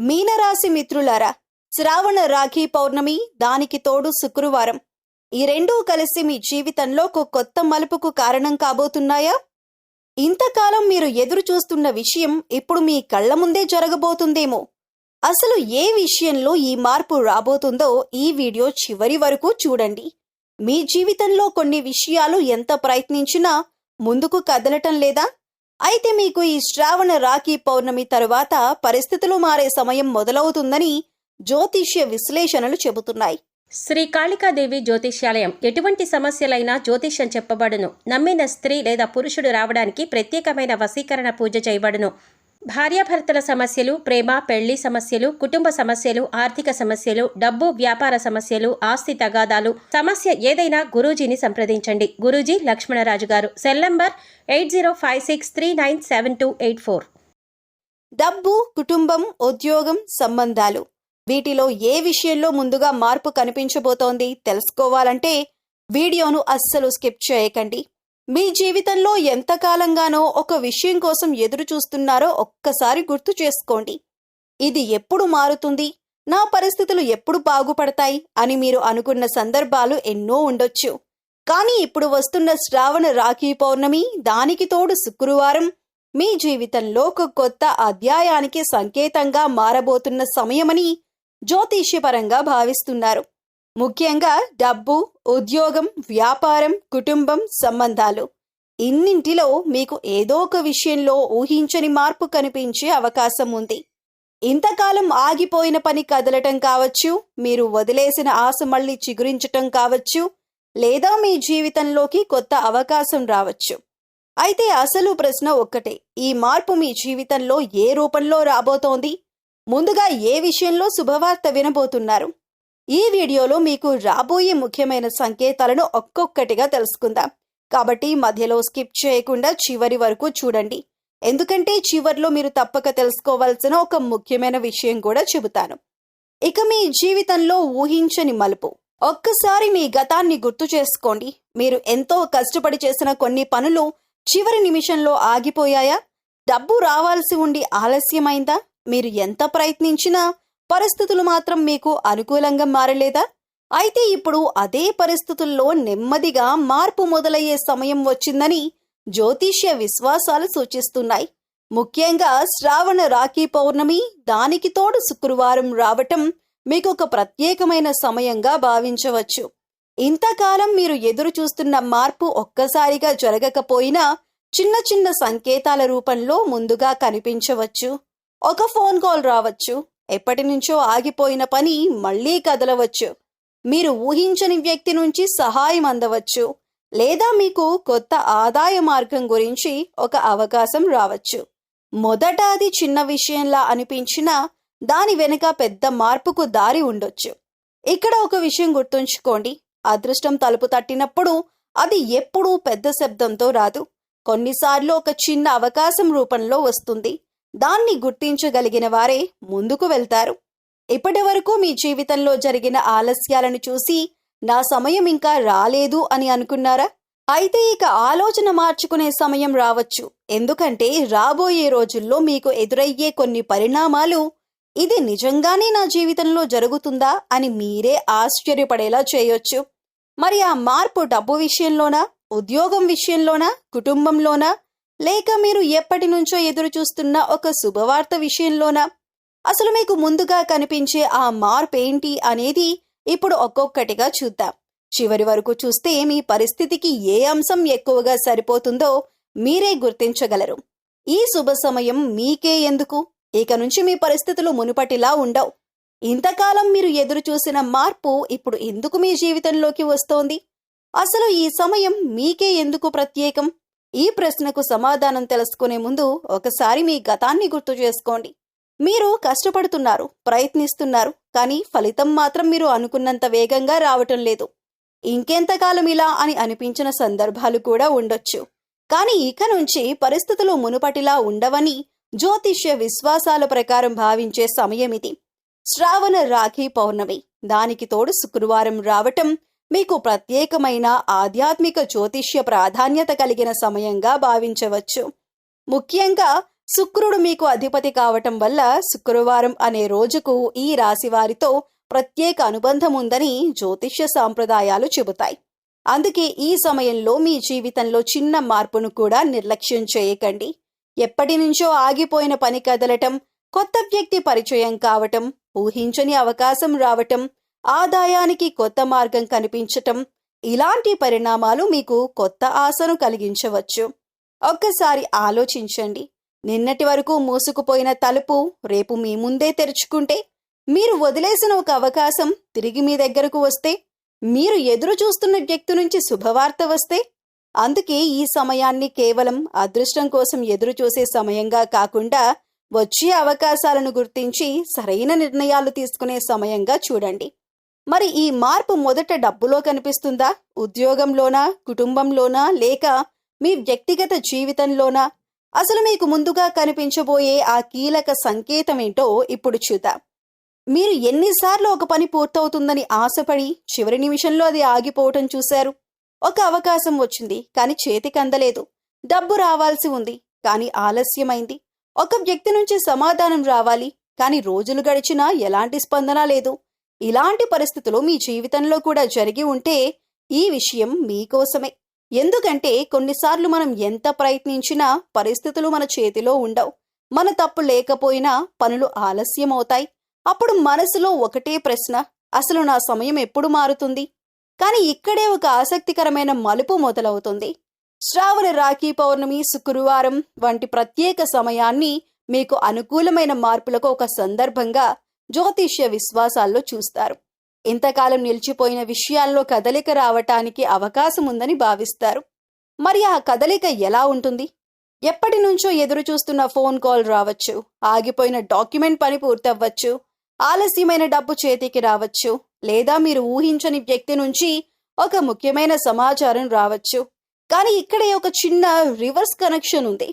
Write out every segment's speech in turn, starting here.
మీనరాశి మిత్రులారా, శ్రావణ రాఖీ పౌర్ణమి, దానికి తోడు శుక్రవారం, ఈ రెండూ కలిసి మీ జీవితంలో ఒక కొత్త మలుపుకు కారణం కాబోతున్నాయా? ఇంతకాలం మీరు ఎదురు చూస్తున్న విషయం ఇప్పుడు మీ కళ్ల ముందే జరగబోతుందేమో. అసలు ఏ విషయంలో ఈ మార్పు రాబోతుందో ఈ వీడియో చివరి వరకు చూడండి. మీ జీవితంలో కొన్ని విషయాలు ఎంత ప్రయత్నించినా ముందుకు కదలటం లేదా? అయితే మీకు ఈ శ్రావణ రాఖీ పౌర్ణమి తరువాత పరిస్థితులు మారే సమయం మొదలవుతుందని జ్యోతిష్య విశ్లేషణలు చెబుతున్నాయి. శ్రీ కాళికాదేవి జ్యోతిష్యాలయం ఎటువంటి సమస్యలైనా జ్యోతిష్యం చెప్పబడును. నమ్మిన స్త్రీ లేదా పురుషుడు రావడానికి ప్రత్యేకమైన వశీకరణ పూజ చేయబడును. భార్యాభర్తల సమస్యలు, ప్రేమ పెళ్లి సమస్యలు, కుటుంబ సమస్యలు, ఆర్థిక సమస్యలు, డబ్బు వ్యాపార సమస్యలు, ఆస్తి తగాదాలు, సమస్య ఏదైనా గురూజీని సంప్రదించండి. గురూజీ లక్ష్మణరాజు గారు. Cell number 8056397284. డబ్బు, కుటుంబం, ఉద్యోగం, సంబంధాలు, వీటిలో ఏ విషయంలో ముందుగా మార్పు కనిపించబోతోంది తెలుసుకోవాలంటే వీడియోను అస్సలు స్కిప్ చేయకండి. మీ జీవితంలో ఎంతకాలంగానో ఒక విషయం కోసం ఎదురు చూస్తున్నారో ఒక్కసారి గుర్తు చేసుకోండి. ఇది ఎప్పుడు మారుతుంది, నా పరిస్థితులు ఎప్పుడు బాగుపడతాయి అని మీరు అనుకున్న సందర్భాలు ఎన్నో ఉండొచ్చు. కానీ ఇప్పుడు వస్తున్న శ్రావణ రాఖీ పౌర్ణమి, దానికి తోడు శుక్రవారం మీ జీవితంలో ఒక కొత్త అధ్యాయానికి సంకేతంగా మారబోతున్న సమయమని జ్యోతిష్యపరంగా భావిస్తున్నారు. ముఖ్యంగా డబ్బు, ఉద్యోగం, వ్యాపారం, కుటుంబం, సంబంధాలు, ఇన్నింటిలో మీకు ఏదో ఒక విషయంలో ఊహించని మార్పు కనిపించే అవకాశం ఉంది. ఇంతకాలం ఆగిపోయిన పని కదలటం కావచ్చు, మీరు వదిలేసిన ఆశ మళ్లీ చిగురించటం కావచ్చు, లేదా మీ జీవితంలోకి కొత్త అవకాశం రావచ్చు. అయితే అసలు ప్రశ్న ఒక్కటే, ఈ మార్పు మీ జీవితంలో ఏ రూపంలో రాబోతోంది? ముందుగా ఏ విషయంలో శుభవార్త వినబోతున్నారు? ఈ వీడియోలో మీకు రాబోయే ముఖ్యమైన సంకేతాలను ఒక్కొక్కటిగా తెలుసుకుందాం. కాబట్టి మధ్యలో స్కిప్ చేయకుండా చివరి వరకు చూడండి. ఎందుకంటే చివర్లో మీరు తప్పక తెలుసుకోవాల్సిన ఒక ముఖ్యమైన విషయం కూడా చెబుతాను. ఇక మీ జీవితంలో ఊహించని మలుపు. ఒక్కసారి మీ గతాన్ని గుర్తు చేసుకోండి. మీరు ఎంతో కష్టపడి చేసిన కొన్ని పనులు చివరి నిమిషంలో ఆగిపోయాయా? డబ్బు రావాల్సి ఉండి ఆలస్యమైందా? మీరు ఎంత ప్రయత్నించినా పరిస్థితులు మాత్రం మీకు అనుకూలంగా మారలేదా? అయితే ఇప్పుడు అదే పరిస్థితుల్లో నెమ్మదిగా మార్పు మొదలయ్యే సమయం వచ్చిందని జ్యోతిష్య విశ్వాసాలు సూచిస్తున్నాయి. ముఖ్యంగా శ్రావణ రాఖీ పౌర్ణమి, దానికి తోడు శుక్రవారం రావటం మీకు ఒక ప్రత్యేకమైన సమయంగా భావించవచ్చు. ఇంతకాలం మీరు ఎదురు చూస్తున్న మార్పు ఒక్కసారిగా జరగకపోయినా చిన్న చిన్న సంకేతాల రూపంలో ముందుగా కనిపించవచ్చు. ఒక ఫోన్ కాల్ రావచ్చు, ఎప్పటి నుంచో ఆగిపోయిన పని మళ్లీ కదలవచ్చు, మీరు ఊహించని వ్యక్తి నుంచి సహాయం అందవచ్చు, లేదా మీకు కొత్త ఆదాయ మార్గం గురించి ఒక అవకాశం రావచ్చు. మొదట అది చిన్న విషయంలా అనిపించినా దాని వెనుక పెద్ద మార్పుకు దారి ఉండొచ్చు. ఇక్కడ ఒక విషయం గుర్తుంచుకోండి, అదృష్టం తలుపు తట్టినప్పుడు అది ఎప్పుడూ పెద్ద శబ్దంతో రాదు. కొన్నిసార్లు ఒక చిన్న అవకాశం రూపంలో వస్తుంది. దాన్ని గుర్తించగలిగిన వారే ముందుకు వెళ్తారు. ఇప్పటి వరకు మీ జీవితంలో జరిగిన ఆలస్యాలను చూసి నా సమయం ఇంకా రాలేదు అని అనుకున్నారా? అయితే ఇక ఆలోచన మార్చుకునే సమయం రావచ్చు. ఎందుకంటే రాబోయే రోజుల్లో మీకు ఎదురయ్యే కొన్ని పరిణామాలు ఇది నిజంగానే నా జీవితంలో జరుగుతుందా అని మీరే ఆశ్చర్యపడేలా చేయొచ్చు. మరి ఆ మార్పు డబ్బు విషయంలోనా, ఉద్యోగం విషయంలోనా, కుటుంబంలోనా, లేక మీరు ఎప్పటి నుంచో ఎదురు చూస్తున్న ఒక శుభవార్త విషయంలోనా? అసలు మీకు ముందుగా కనిపించే ఆ మార్పు ఏంటి అనేది ఇప్పుడు ఒక్కొక్కటిగా చూద్దాం. చివరి వరకు చూస్తే మీ పరిస్థితికి ఏ అంశం ఎక్కువగా సరిపోతుందో మీరే గుర్తించగలరు. ఈ శుభ సమయం మీకే ఎందుకు? ఇక నుంచి మీ పరిస్థితులు మునుపటిలా ఉండవు. ఇంతకాలం మీరు ఎదురు చూసిన మార్పు ఇప్పుడు ఎందుకు మీ జీవితంలోకి వస్తోంది? అసలు ఈ సమయం మీకే ఎందుకు ప్రత్యేకం? ఈ ప్రశ్నకు సమాధానం తెలుసుకునే ముందు ఒకసారి మీ గతాన్ని గుర్తు చేసుకోండి. మీరు కష్టపడుతున్నారు, ప్రయత్నిస్తున్నారు, కానీ ఫలితం మాత్రం మీరు అనుకున్నంత వేగంగా రావటం లేదు. ఇంకెంతకాలం ఇలా అని అనిపించిన సందర్భాలు కూడా ఉండొచ్చు. కానీ ఇక నుంచి పరిస్థితులు మునుపటిలా ఉండవని జ్యోతిష్య విశ్వాసాల ప్రకారం భావించే సమయం ఇది. శ్రావణ రాఖీ పౌర్ణమి, దానికి తోడు శుక్రవారం రావటం మీకు ప్రత్యేకమైన ఆధ్యాత్మిక జ్యోతిష్య ప్రాధాన్యత కలిగిన సమయంగా భావించవచ్చు. ముఖ్యంగా శుక్రుడు మీకు అధిపతి కావటం వల్ల శుక్రవారం అనే రోజుకు ఈ రాశి వారితో ప్రత్యేక అనుబంధం ఉందని జ్యోతిష్య సాంప్రదాయాలు చెబుతాయి. అందుకే ఈ సమయంలో మీ జీవితంలో చిన్న మార్పును కూడా నిర్లక్ష్యం చేయకండి. ఎప్పటి నుంచో ఆగిపోయిన పని కదలటం, కొత్త వ్యక్తి పరిచయం కావటం, ఊహించని అవకాశం రావటం, ఆదాయానికి కొత్త మార్గం కనిపించటం, ఇలాంటి పరిణామాలు మీకు కొత్త ఆశను కలిగించవచ్చు. ఒక్కసారి ఆలోచించండి. నిన్నటి వరకు మూసుకుపోయిన తలుపు రేపు మీ ముందే తెరుచుకుంటే, మీరు వదిలేసిన ఒక అవకాశం తిరిగి మీ దగ్గరకు వస్తే, మీరు ఎదురు చూస్తున్న వ్యక్తి నుంచి శుభవార్త వస్తే, అందుకే ఈ సమయాన్ని కేవలం అదృష్టం కోసం ఎదురు చూసే సమయంగా కాకుండా వచ్చే అవకాశాలను గుర్తించి సరైన నిర్ణయాలు తీసుకునే సమయంగా చూడండి. మరి ఈ మార్పు మొదట డబ్బులో కనిపిస్తుందా, ఉద్యోగంలోనా, కుటుంబంలోనా, లేక మీ వ్యక్తిగత జీవితంలోనా? అసలు మీకు ముందుగా కనిపించబోయే ఆ కీలక సంకేతం ఏంటో ఇప్పుడు చూద్దాం. మీరు ఎన్నిసార్లు ఒక పని పూర్తవుతుందని ఆశపడి చివరి నిమిషంలో అది ఆగిపోవటం చూశారు? ఒక అవకాశం వచ్చింది కానీ చేతికి అందలేదు. డబ్బు రావాల్సి ఉంది కానీ ఆలస్యమైంది. ఒక వ్యక్తి నుంచి సమాధానం రావాలి కానీ రోజులు గడిచినా ఎలాంటి స్పందన లేదు. ఇలాంటి పరిస్థితులు మీ జీవితంలో కూడా జరిగి ఉంటే ఈ విషయం మీకోసమే. ఎందుకంటే కొన్నిసార్లు మనం ఎంత ప్రయత్నించినా పరిస్థితులు మన చేతిలో ఉండవు. మన తప్పు లేకపోయినా పనులు ఆలస్యమవుతాయి. అప్పుడు మనసులో ఒకటే ప్రశ్న, అసలు నా సమయం ఎప్పుడు మారుతుంది? కానీ ఇక్కడే ఒక ఆసక్తికరమైన మలుపు మొదలవుతుంది. శ్రావణ రాఖీ పౌర్ణమి, శుక్రవారం వంటి ప్రత్యేక సమయాన్ని మీకు అనుకూలమైన మార్పులకు ఒక సందర్భంగా జ్యోతిష్య విశ్వాసాల్లో చూస్తారు. ఇంతకాలం నిలిచిపోయిన విషయాల్లో కదలిక రావటానికి అవకాశం ఉందని భావిస్తారు. మరి ఆ కదలిక ఎలా ఉంటుంది? ఎప్పటి నుంచో ఎదురు చూస్తున్న ఫోన్ కాల్ రావచ్చు, ఆగిపోయిన డాక్యుమెంట్ పని పూర్తవ్వచ్చు, ఆలస్యమైన డబ్బు చేతికి రావచ్చు, లేదా మీరు ఊహించని వ్యక్తి నుంచి ఒక ముఖ్యమైన సమాచారం రావచ్చు. కానీ ఇక్కడే ఒక చిన్న రివర్స్ కనెక్షన్ ఉంది.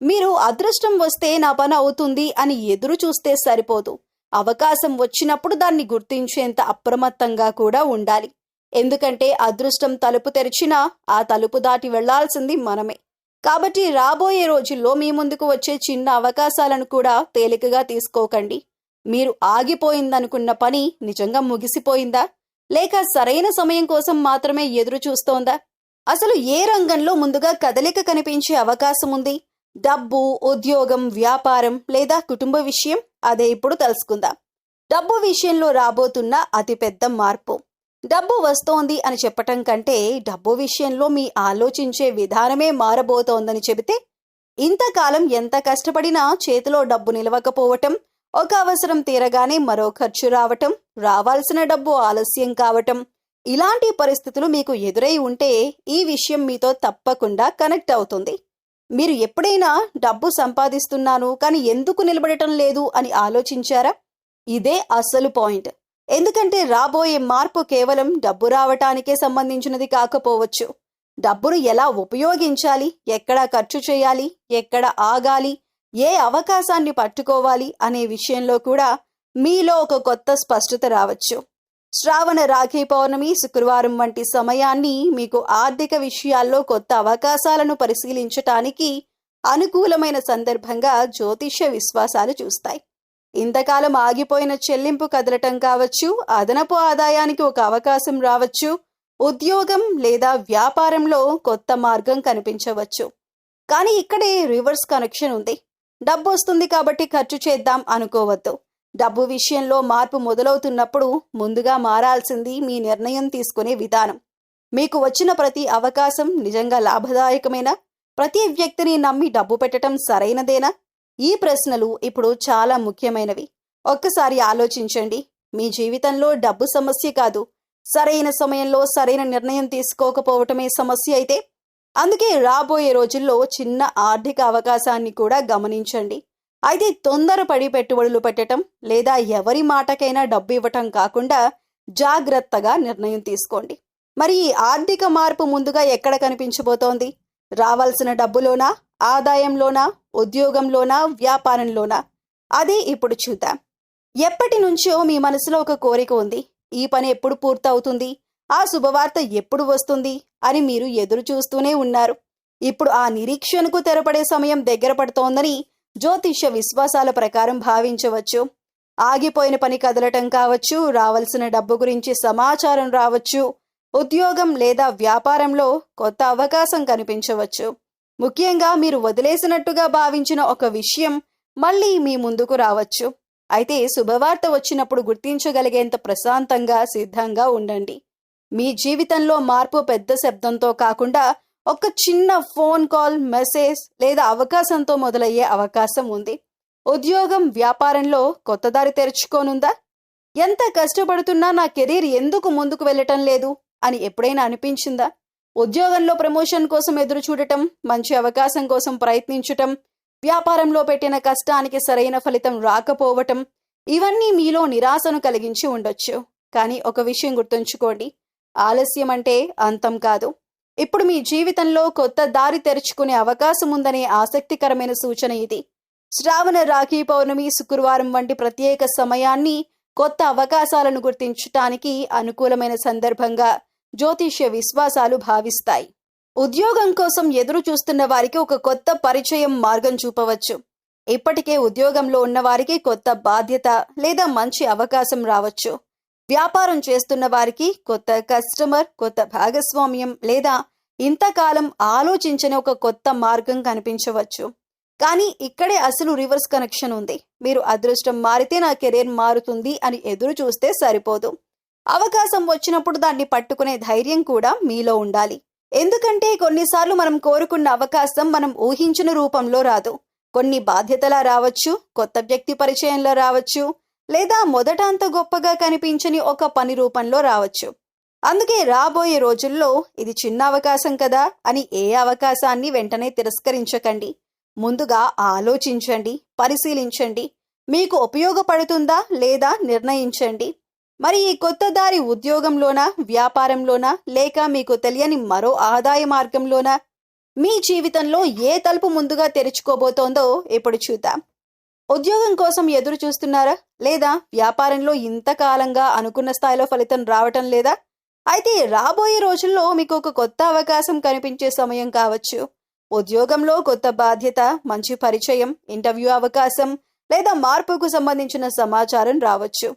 మీరు అదృష్టం వస్తే నా పని అవుతుంది అని ఎదురు చూస్తే సరిపోదు. అవకాశం వచ్చినప్పుడు దాన్ని గుర్తించేంత అప్రమత్తంగా కూడా ఉండాలి. ఎందుకంటే అదృష్టం తలుపు తెరిచినా ఆ తలుపు దాటి వెళ్లాల్సింది మనమే. కాబట్టి రాబోయే రోజుల్లో మీ ముందుకు వచ్చే చిన్న అవకాశాలను కూడా తేలికగా తీసుకోకండి. మీరు ఆగిపోయిందనుకున్న పని నిజంగా ముగిసిపోయిందా, లేక సరైన సమయం కోసం మాత్రమే ఎదురు చూస్తోందా? అసలు ఏ రంగంలో ముందుగా కదలిక కనిపించే అవకాశం ఉంది? డబ్బు, ఉద్యోగం, వ్యాపారం లేదా కుటుంబ విషయం? అదే ఇప్పుడు తెలుసుకుందాం. డబ్బు విషయంలో రాబోతున్న అతిపెద్ద మార్పు. డబ్బు వస్తోంది అని చెప్పటం కంటే డబ్బు విషయంలో మీ ఆలోచించే విధానమే మారబోతోందని చెబితే, ఇంతకాలం ఎంత కష్టపడినా చేతిలో డబ్బు నిలవకపోవటం, ఒక అవసరం తీరగానే మరో ఖర్చు రావటం, రావాల్సిన డబ్బు ఆలస్యం కావటం, ఇలాంటి పరిస్థితులు మీకు ఎదురై ఉంటే ఈ విషయం మీతో తప్పకుండా కనెక్ట్ అవుతుంది. మీరు ఎప్పుడైనా డబ్బు సంపాదిస్తున్నాను కానీ ఎందుకు నిలబడటం లేదు అని ఆలోచించారా? ఇదే అసలు పాయింట్. ఎందుకంటే రాబోయే మార్పు కేవలం డబ్బు రావటానికే సంబంధించినది కాకపోవచ్చు. డబ్బును ఎలా ఉపయోగించాలి, ఎక్కడ ఖర్చు చేయాలి, ఎక్కడ ఆగాలి, ఏ అవకాశాన్ని పట్టుకోవాలి అనే విషయంలో కూడా మీలో ఒక కొత్త స్పష్టత రావచ్చు. శ్రావణ రాఖీ పౌర్ణమి, శుక్రవారం వంటి సమయాన్ని మీకు ఆర్థిక విషయాల్లో కొత్త అవకాశాలను పరిశీలించటానికి అనుకూలమైన సందర్భంగా జ్యోతిష్య విశ్వాసాలు చూస్తాయి. ఇంతకాలం ఆగిపోయిన చెల్లింపు కదలటం కావచ్చు, అదనపు ఆదాయానికి ఒక అవకాశం రావచ్చు, ఉద్యోగం లేదా వ్యాపారంలో కొత్త మార్గం కనిపించవచ్చు. కానీ ఇక్కడే రివర్స్ కనెక్షన్ ఉంది. డబ్బు వస్తుంది కాబట్టి ఖర్చు చేద్దాం అనుకోవద్దు. డబ్బు విషయంలో మార్పు మొదలవుతున్నప్పుడు ముందుగా మారాల్సింది మీ నిర్ణయం తీసుకునే విధానం. మీకు వచ్చిన ప్రతి అవకాశం నిజంగా లాభదాయకమేనా? ప్రతి వ్యక్తిని నమ్మి డబ్బు పెట్టడం సరైనదేనా? ఈ ప్రశ్నలు ఇప్పుడు చాలా ముఖ్యమైనవి. ఒక్కసారి ఆలోచించండి. మీ జీవితంలో డబ్బు సమస్య కాదు, సరైన సమయంలో సరైన నిర్ణయం తీసుకోకపోవటమే సమస్య అయితే, అందుకే రాబోయే రోజుల్లో చిన్న ఆర్థిక అవకాశాన్ని కూడా గమనించండి. అయితే తొందరపడి పెట్టుబడులు పెట్టడం లేదా ఎవరి మాటకైనా డబ్బు ఇవ్వటం కాకుండా జాగ్రత్తగా నిర్ణయం తీసుకోండి. మరి ఈ ఆర్థిక మార్పు ముందుగా ఎక్కడ కనిపించబోతోంది? రావాల్సిన డబ్బులోనా, ఆదాయంలోనా, ఉద్యోగంలోనా, వ్యాపారంలోనా? అదే ఇప్పుడు చూద్దాం. ఎప్పటి నుంచో మీ మనసులో ఒక కోరిక ఉంది. ఈ పని ఎప్పుడు పూర్తవుతుంది, ఆ శుభవార్త ఎప్పుడు వస్తుంది అని మీరు ఎదురు చూస్తూనే ఉన్నారు. ఇప్పుడు ఆ నిరీక్షణకు తెరపడే సమయం దగ్గర పడుతోందని జ్యోతిష్య విశ్వాసాల ప్రకారం భావించవచ్చు. ఆగిపోయిన పని కదలటం కావచ్చు, రావాల్సిన డబ్బు గురించి సమాచారం రావచ్చు, ఉద్యోగం లేదా వ్యాపారంలో కొత్త అవకాశం కనిపించవచ్చు. ముఖ్యంగా మీరు వదిలేసినట్టుగా భావించిన ఒక విషయం మళ్ళీ మీ ముందుకు రావచ్చు. అయితే శుభవార్త వచ్చినప్పుడు గుర్తించగలిగేంత ప్రశాంతంగా సిద్ధంగా ఉండండి. మీ జీవితంలో మార్పు పెద్ద శబ్దంతో కాకుండా ఒక చిన్న ఫోన్ కాల్, మెసేజ్ లేదా అవకాశంతో మొదలయ్యే అవకాశం ఉంది. ఉద్యోగం, వ్యాపారంలో కొత్త దారి తెరుచుకోనుందా? ఎంత కష్టపడుతున్నా నా కెరీర్ ఎందుకు ముందుకు వెళ్ళటం లేదు అని ఎప్పుడైనా అనిపించిందా? ఉద్యోగంలో ప్రమోషన్ కోసం ఎదురు చూడటం, మంచి అవకాశం కోసం ప్రయత్నించటం, వ్యాపారంలో పెట్టిన కష్టానికి సరైన ఫలితం రాకపోవటం, ఇవన్నీ మీలో నిరాశను కలిగించి ఉండొచ్చు. కానీ ఒక విషయం గుర్తుంచుకోండి, ఆలస్యం అంటే అంతం కాదు. ఇప్పుడు మీ జీవితంలో కొత్త దారి తెరుచుకునే అవకాశం ఉందనే ఆసక్తికరమైన సూచన ఇది. శ్రావణ, రాఖీ పౌర్ణమి, శుక్రవారం వంటి ప్రత్యేక సమయాన్ని కొత్త అవకాశాలను గుర్తించటానికి అనుకూలమైన సందర్భంగా జ్యోతిష్య విశ్వాసాలు భావిస్తాయి. ఉద్యోగం కోసం ఎదురు చూస్తున్న వారికి ఒక కొత్త పరిచయం మార్గం చూపవచ్చు. ఇప్పటికే ఉద్యోగంలో ఉన్న వారికి కొత్త బాధ్యత లేదా మంచి అవకాశం రావచ్చు. వ్యాపారం చేస్తున్న వారికి కొత్త కస్టమర్, కొత్త భాగస్వామ్యం లేదా ఇంతకాలం ఆలోచించని ఒక కొత్త మార్గం కనిపించవచ్చు. కానీ ఇక్కడే అసలు రివర్స్ కనెక్షన్ ఉంది. మీరు అదృష్టం మారితే నా కెరీర్ మారుతుంది అని ఎదురు చూస్తే సరిపోదు. అవకాశం వచ్చినప్పుడు దాన్ని పట్టుకునే ధైర్యం కూడా మీలో ఉండాలి. ఎందుకంటే కొన్నిసార్లు మనం కోరుకున్న అవకాశం మనం ఊహించిన రూపంలో రాదు. కొన్ని బాధ్యతలా రావచ్చు, కొత్త వ్యక్తి పరిచయంలో రావచ్చు, లేదా మొదట అంత గొప్పగా కనిపించని ఒక పని రూపంలో రావచ్చు. అందుకే రాబోయే రోజుల్లో ఇది చిన్న అవకాశం కదా అని ఏ అవకాశాన్ని వెంటనే తిరస్కరించకండి. ముందుగా ఆలోచించండి, పరిశీలించండి, మీకు ఉపయోగపడుతుందా లేదా నిర్ణయించండి. మరి ఈ కొత్త దారి ఉద్యోగంలోనా, వ్యాపారంలోనా, లేక మీకు తెలియని మరో ఆదాయ మార్గంలోనా? మీ జీవితంలో ఏ తలుపు ముందుగా తెరుచుకోబోతోందో ఇప్పుడు చూద్దాం. ఉద్యోగం కోసం ఎదురు చూస్తున్నారా? లేదా వ్యాపారంలో ఇంతకాలంగా అనుకున్న స్థాయిలో ఫలితం రావటం లేదా? అయితే రాబోయే రోజుల్లో మీకు ఒక కొత్త అవకాశం కనిపించే సమయం కావచ్చు. ఉద్యోగంలో కొత్త బాధ్యత, మంచి పరిచయం, ఇంటర్వ్యూ అవకాశం లేదా మార్పుకు సంబంధించిన సమాచారం రావచ్చు.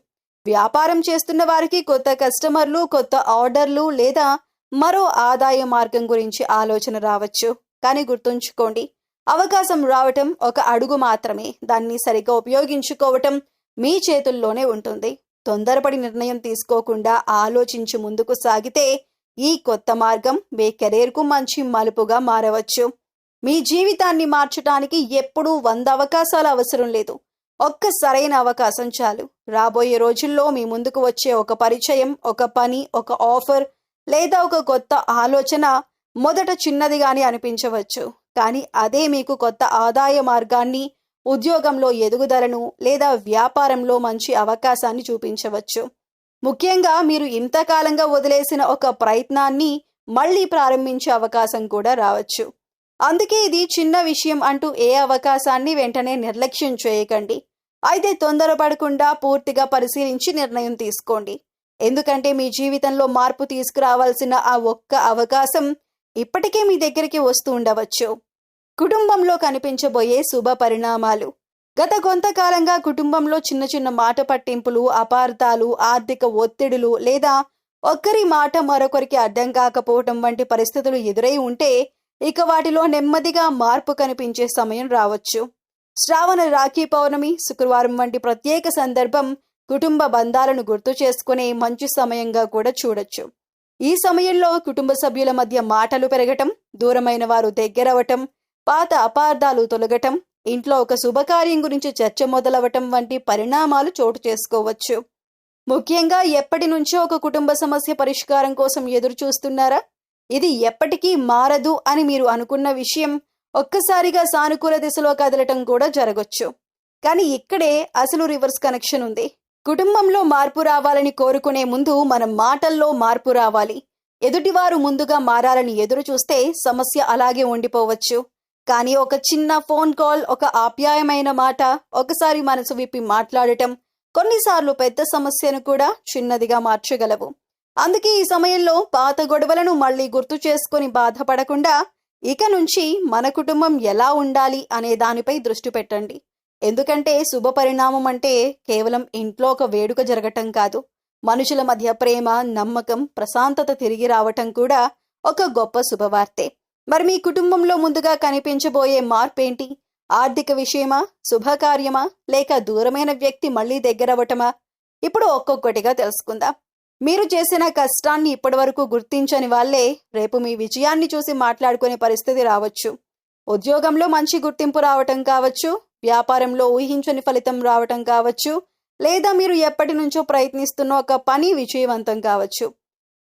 వ్యాపారం చేస్తున్న వారికి కొత్త కస్టమర్లు, కొత్త ఆర్డర్లు లేదా మరో ఆదాయ మార్గం గురించి ఆలోచన రావచ్చు. కానీ గుర్తుంచుకోండి, అవకాశం రావటం ఒక అడుగు మాత్రమే. దాన్ని సరిగ్గా ఉపయోగించుకోవటం మీ చేతుల్లోనే ఉంటుంది. తొందరపడి నిర్ణయం తీసుకోకుండా ఆలోచించి ముందుకు సాగితే ఈ కొత్త మార్గం మీ కెరీర్కు మంచి మలుపుగా మారవచ్చు. మీ జీవితాన్ని మార్చడానికి ఎప్పుడూ 100 అవకాశాలు అవసరం లేదు. ఒక్క సరైన అవకాశం చాలు. రాబోయే రోజుల్లో మీ ముందుకు వచ్చే ఒక పరిచయం, ఒక పని, ఒక ఆఫర్ లేదా ఒక కొత్త ఆలోచన మొదట చిన్నదిగానే అనిపించవచ్చు. కానీ అదే మీకు కొత్త ఆదాయ మార్గాన్ని, ఉద్యోగంలో ఎదుగుదలను లేదా వ్యాపారంలో మంచి అవకాశాన్ని చూపించవచ్చు. ముఖ్యంగా మీరు ఇంతకాలంగా వదిలేసిన ఒక ప్రయత్నాన్ని మళ్ళీ ప్రారంభించే అవకాశం కూడా రావచ్చు. అందుకే ఇది చిన్న విషయం అంటూ ఏ అవకాశాన్ని వెంటనే నిర్లక్ష్యం చేయకండి. అయితే తొందరపడకుండా పూర్తిగా పరిశీలించి నిర్ణయం తీసుకోండి. ఎందుకంటే మీ జీవితంలో మార్పు తీసుకురావాల్సిన ఆ ఒక్క అవకాశం ఇప్పటికే మీ దగ్గరికి వస్తూ ఉండవచ్చు. కుటుంబంలో కనిపించబోయే శుభ పరిణామాలు. గత కొంతకాలంగా కుటుంబంలో చిన్న చిన్న మాట పట్టింపులు, అపార్థాలు, ఆర్థిక ఒత్తిడులు లేదా ఒక్కరి మాట మరొకరికి అర్థం కాకపోవటం వంటి పరిస్థితులు ఎదురై ఉంటే ఇక వాటిలో నెమ్మదిగా మార్పు కనిపించే సమయం రావచ్చు. శ్రావణ, రాఖీ పౌర్ణమి, శుక్రవారం వంటి ప్రత్యేక సందర్భం కుటుంబ బంధాలను గుర్తు చేసుకునే మంచి సమయంగా కూడా చూడొచ్చు. ఈ సమయంలో కుటుంబ సభ్యుల మధ్య మాటలు పెరగటం, దూరమైన వారు దగ్గరవటం, పాత అపార్థాలు తొలగటం, ఇంట్లో ఒక శుభకార్యం గురించి చర్చ మొదలవటం వంటి పరిణామాలు చోటు చేసుకోవచ్చు. ముఖ్యంగా ఎప్పటి నుంచో ఒక కుటుంబ సమస్య పరిష్కారం కోసం ఎదురు చూస్తున్నారా? ఇది ఎప్పటికీ మారదు అని మీరు అనుకున్న విషయం ఒక్కసారిగా సానుకూల దిశలో కదలటం కూడా జరగొచ్చు. కానీ ఇక్కడే అసలు రివర్స్ కనెక్షన్ ఉంది. కుటుంబంలో మార్పు రావాలని కోరుకునే ముందు మన మాటల్లో మార్పు రావాలి. ఎదుటివారు ముందుగా మారాలని ఎదురు చూస్తే సమస్య అలాగే ఉండిపోవచ్చు. కానీ ఒక చిన్న ఫోన్ కాల్, ఒక ఆప్యాయమైన మాట, ఒకసారి మనసు విప్పి మాట్లాడటం కొన్నిసార్లు పెద్ద సమస్యను కూడా చిన్నదిగా మార్చగలవు. అందుకే ఈ సమయంలో పాత గొడవలను మళ్ళీ గుర్తు చేసుకుని బాధపడకుండా ఇక నుంచి మన కుటుంబం ఎలా ఉండాలి అనే దానిపై దృష్టి పెట్టండి. ఎందుకంటే శుభ పరిణామం అంటే కేవలం ఇంట్లో ఒక వేడుక జరగటం కాదు. మనుషుల మధ్య ప్రేమ, నమ్మకం, ప్రశాంతత తిరిగి రావటం కూడా ఒక గొప్ప శుభవార్తే. మరి మీ కుటుంబంలో ముందుగా కనిపించబోయే మార్పేంటి? ఆర్థిక విషయమా, శుభకార్యమా, లేక దూరమైన వ్యక్తి మళ్ళీ దగ్గరవటమా? ఇప్పుడు ఒక్కొక్కటిగా తెలుసుకుందాం. మీరు చేసిన కష్టాన్ని ఇప్పటివరకు గుర్తించని వాళ్ళే రేపు మీ విజయాన్ని చూసి మాట్లాడుకునే పరిస్థితి రావచ్చు. ఉద్యోగంలో మంచి గుర్తింపు రావటం కావచ్చు, వ్యాపారంలో ఊహించని ఫలితం రావటం కావచ్చు, లేదా మీరు ఎప్పటి నుంచో ప్రయత్నిస్తున్న ఒక పని విజయవంతం కావచ్చు.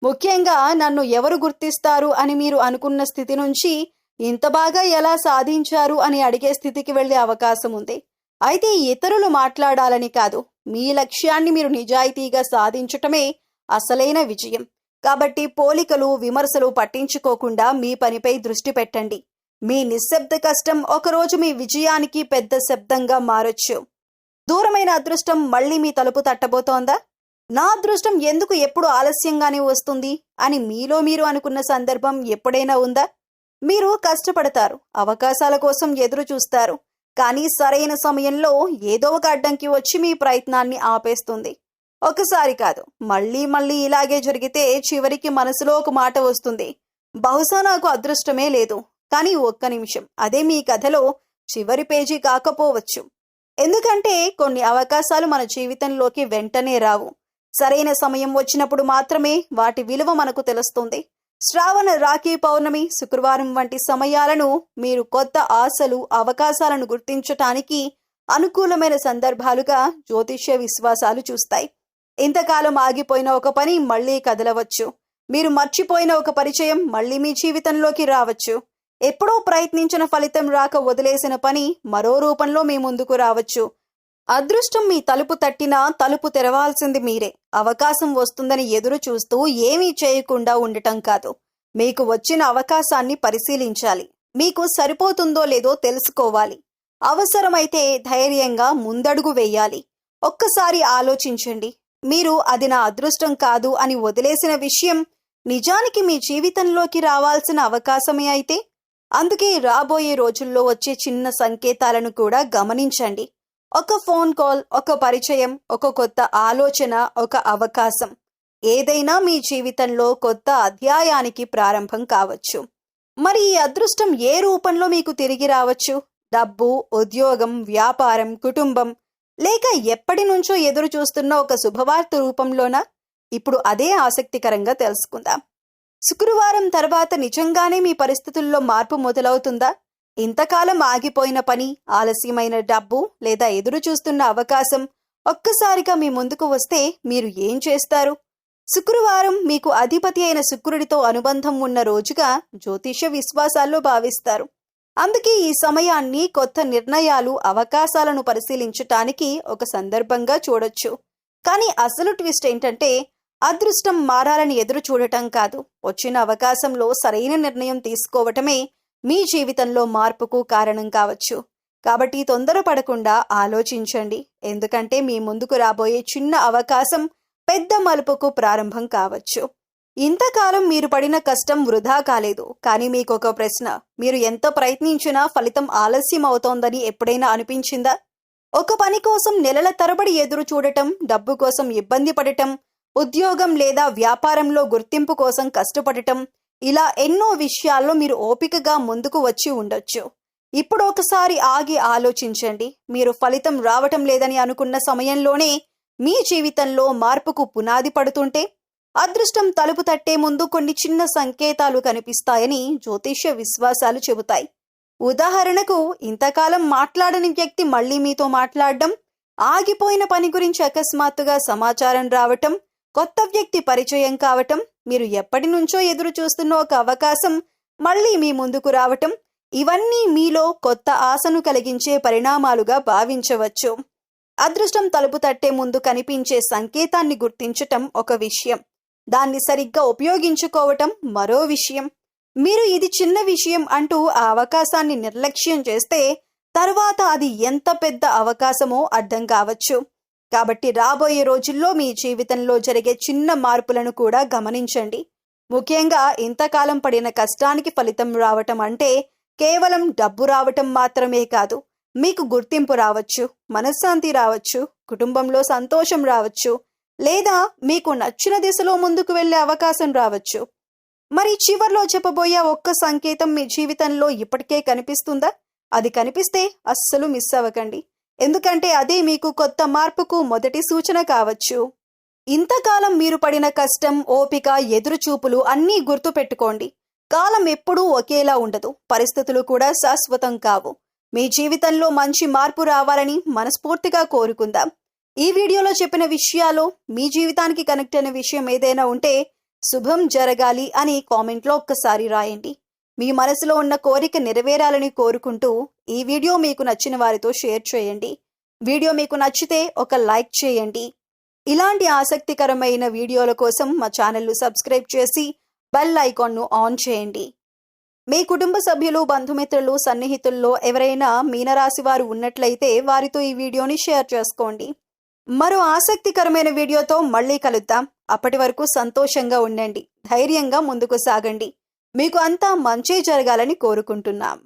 ముఖ్యంగా నన్ను ఎవరు గుర్తిస్తారు అని మీరు అనుకున్న స్థితి నుంచి ఇంత బాగా ఎలా సాధించారు అని అడిగే స్థితికి వెళ్ళే అవకాశం ఉంది. అయితే ఇతరులు మాట్లాడాలని కాదు, మీ లక్ష్యాన్ని మీరు నిజాయితీగా సాధించటమే అసలైన విజయం. కాబట్టి పోలికలు, విమర్శలు పట్టించుకోకుండా మీ పనిపై దృష్టి పెట్టండి. మీ నిశ్శబ్ద కష్టం ఒకరోజు మీ విజయానికి పెద్ద శబ్దంగా మారొచ్చు. దూరమైన అదృష్టం మళ్ళీ మీ తలుపు తట్టబోతోందా? నా అదృష్టం ఎందుకు ఎప్పుడు ఆలస్యంగానే వస్తుంది అని మీలో మీరు అనుకున్న సందర్భం ఎప్పుడైనా ఉందా? మీరు కష్టపడతారు, అవకాశాల కోసం ఎదురు చూస్తారు, కానీ సరైన సమయంలో ఏదో ఒక అడ్డంకి వచ్చి మీ ప్రయత్నాన్ని ఆపేస్తుంది. ఒకసారి కాదు, మళ్ళీ ఇలాగే జరిగితే చివరికి మనసులో ఒక మాట వస్తుంది, బహుశా నాకు అదృష్టమే లేదు. కానీ ఒక్క నిమిషం, అదే మీ కథలో చివరి పేజీ కాకపోవచ్చు. ఎందుకంటే కొన్ని అవకాశాలు మన జీవితంలోకి వెంటనే రావు. సరైన సమయం వచ్చినప్పుడు మాత్రమే వాటి విలువ మనకు తెలుస్తుంది. శ్రావణ, రాఖీ పౌర్ణమి, శుక్రవారం వంటి సమయాలను మీరు కొత్త ఆశలు, అవకాశాలను గుర్తించటానికి అనుకూలమైన సందర్భాలుగా జ్యోతిష్య విశ్వాసాలు చూస్తాయి. ఇంతకాలం ఆగిపోయిన ఒక పని మళ్ళీ కదలవచ్చు. మీరు మర్చిపోయిన ఒక పరిచయం మళ్ళీ మీ జీవితంలోకి రావచ్చు. ఎప్పుడో ప్రయత్నించిన ఫలితం రాక వదిలేసిన పని మరో రూపంలో మీ ముందుకు రావచ్చు. అదృష్టం మీ తలుపు తట్టినా తలుపు తెరవాల్సింది మీరే. అవకాశం వస్తుందని ఎదురు చూస్తూ ఏమీ చేయకుండా ఉండటం కాదు, మీకు వచ్చిన అవకాశాన్ని పరిశీలించాలి. మీకు సరిపోతుందో లేదో తెలుసుకోవాలి. అవసరమైతే ధైర్యంగా ముందడుగు వేయాలి. ఒక్కసారి ఆలోచించండి, మీరు అది నా అదృష్టం కాదు అని వదిలేసిన విషయం నిజానికి మీ జీవితంలోకి రావాల్సిన అవకాశమే అయితే? అందుకే రాబోయే రోజుల్లో వచ్చే చిన్న సంకేతాలను కూడా గమనించండి. ఒక ఫోన్ కాల్, ఒక పరిచయం, ఒక కొత్త ఆలోచన, ఒక అవకాశం, ఏదైనా మీ జీవితంలో కొత్త అధ్యాయానికి ప్రారంభం కావచ్చు. మరి ఈ అదృష్టం ఏ రూపంలో మీకు తిరిగి రావచ్చు? డబ్బు, ఉద్యోగం, వ్యాపారం, కుటుంబం, లేక ఎప్పటి నుంచో ఎదురు చూస్తున్న ఒక శుభవార్త రూపంలోనా? ఇప్పుడు అదే ఆసక్తికరంగా తెలుసుకుందాం. శుక్రవారం తర్వాత నిజంగానే మీ పరిస్థితుల్లో మార్పు మొదలవుతుందా? ఇంతకాలం ఆగిపోయిన పని, ఆలస్యమైన డబ్బు, లేదా ఎదురు చూస్తున్న అవకాశం ఒక్కసారిగా మీ ముందుకు వస్తే మీరు ఏం చేస్తారు? శుక్రవారం మీకు అధిపతి అయిన శుక్రుడితో అనుబంధం ఉన్న రోజుగా జ్యోతిష విశ్వాసాల్లో భావిస్తారు. అందుకే ఈ సమయాన్ని కొత్త నిర్ణయాలు, అవకాశాలను పరిశీలించటానికి ఒక సందర్భంగా చూడొచ్చు. కానీ అసలు ట్విస్ట్ ఏంటంటే, అదృష్టం మారాలని ఎదురు చూడటం కాదు, వచ్చిన అవకాశంలో సరైన నిర్ణయం తీసుకోవటమే మీ జీవితంలో మార్పుకు కారణం కావచ్చు. కాబట్టి తొందరపడకుండా ఆలోచించండి. ఎందుకంటే మీ ముందుకు రాబోయే చిన్న అవకాశం పెద్ద మలుపుకు ప్రారంభం కావచ్చు. ఇంతకాలం మీరు పడిన కష్టం వృధా కాలేదు. కానీ మీకు ఒక ప్రశ్న, మీరు ఎంత ప్రయత్నించినా ఫలితం ఆలస్యం అవుతోందని ఎప్పుడైనా అనిపించిందా? ఒక పని కోసం నెలల తరబడి ఎదురు చూడటం, డబ్బు కోసం ఇబ్బంది పడటం, ఉద్యోగం లేదా వ్యాపారంలో గుర్తింపు కోసం కష్టపడటం, ఇలా ఎన్నో విషయాల్లో మీరు ఓపికగా ముందుకు వచ్చి ఉండొచ్చు. ఇప్పుడు ఒకసారి ఆగి ఆలోచించండి. మీరు ఫలితం రావటం లేదని అనుకున్న సమయంలోనే మీ జీవితంలో మార్పుకు పునాది పడుతుంటే, అదృష్టం తలుపు తట్టే ముందు కొన్ని చిన్న సంకేతాలు కనిపిస్తాయని జ్యోతిష్య విశ్వాసాలు చెబుతాయి. ఉదాహరణకు, ఇంతకాలం మాట్లాడని వ్యక్తి మళ్ళీ మీతో మాట్లాడడం, ఆగిపోయిన పని గురించి అకస్మాత్తుగా సమాచారం రావటం, కొత్త వ్యక్తి పరిచయం కావటం, మీరు ఎప్పటి నుంచో ఎదురు చూస్తున్న ఒక అవకాశం మళ్ళీ మీ ముందుకు రావటం, ఇవన్నీ మీలో కొత్త ఆశను కలిగించే పరిణామాలుగా భావించవచ్చు. అదృష్టం తలుపు తట్టే ముందు కనిపించే సంకేతాన్ని గుర్తించటం ఒక విషయం, దాన్ని సరిగ్గా ఉపయోగించుకోవటం మరో విషయం. మీరు ఇది చిన్న విషయం అంటూ ఆ అవకాశాన్ని నిర్లక్ష్యం చేస్తే తర్వాత అది ఎంత పెద్ద అవకాశమో అర్థం కావచ్చు. కాబట్టి రాబోయే రోజుల్లో మీ జీవితంలో జరిగే చిన్న మార్పులను కూడా గమనించండి. ముఖ్యంగా ఇంతకాలం పడిన కష్టానికి ఫలితం రావటం అంటే కేవలం డబ్బు రావటం మాత్రమే కాదు, మీకు గుర్తింపు రావచ్చు, మనశ్శాంతి రావచ్చు, కుటుంబంలో సంతోషం రావచ్చు, లేదా మీకు నచ్చిన దిశలో ముందుకు వెళ్ళే అవకాశం రావచ్చు. మరి చివర్లో చెప్పబోయే ఒక్క సంకేతం మీ జీవితంలో ఇప్పటికే కనిపిస్తుందా? అది కనిపిస్తే అస్సలు మిస్ అవ్వకండి, ఎందుకంటే అదే మీకు కొత్త మార్పుకు మొదటి సూచన కావచ్చు. ఇంతకాలం మీరు పడిన కష్టం, ఓపిక, ఎదురుచూపులు అన్నీ గుర్తు పెట్టుకోండి. కాలం ఎప్పుడూ ఒకేలా ఉండదు, పరిస్థితులు కూడా శాశ్వతం కావు. మీ జీవితంలో మంచి మార్పు రావాలని మనస్ఫూర్తిగా కోరుకుందాం. ఈ వీడియోలో చెప్పిన విషయాలు మీ జీవితానికి కనెక్ట్ అయిన విషయం ఏదైనా ఉంటే శుభం జరగాలి అని కామెంట్లో ఒక్కసారి రాయండి. మీ మనసులో ఉన్న కోరిక నెరవేరాలని కోరుకుంటూ ఈ వీడియో మీకు నచ్చిన వారితో షేర్ చేయండి. వీడియో మీకు నచ్చితే ఒక లైక్ చేయండి. ఇలాంటి ఆసక్తికరమైన వీడియోల కోసం మా ఛానల్ను సబ్స్క్రైబ్ చేసి బెల్ ఐకాన్ను ఆన్ చేయండి. మీ కుటుంబ సభ్యులు, బంధుమిత్రులు, సన్నిహితుల్లో ఎవరైనా మీనరాశి వారు ఉన్నట్లయితే వారితో ఈ వీడియోని షేర్ చేసుకోండి. మరో ఆసక్తికరమైన వీడియోతో మళ్ళీ కలుద్దాం. అప్పటి వరకు సంతోషంగా ఉండండి, ధైర్యంగా ముందుకు సాగండి. మీకు అంతా మంచి జరగాలని కోరుకుంటున్నాం.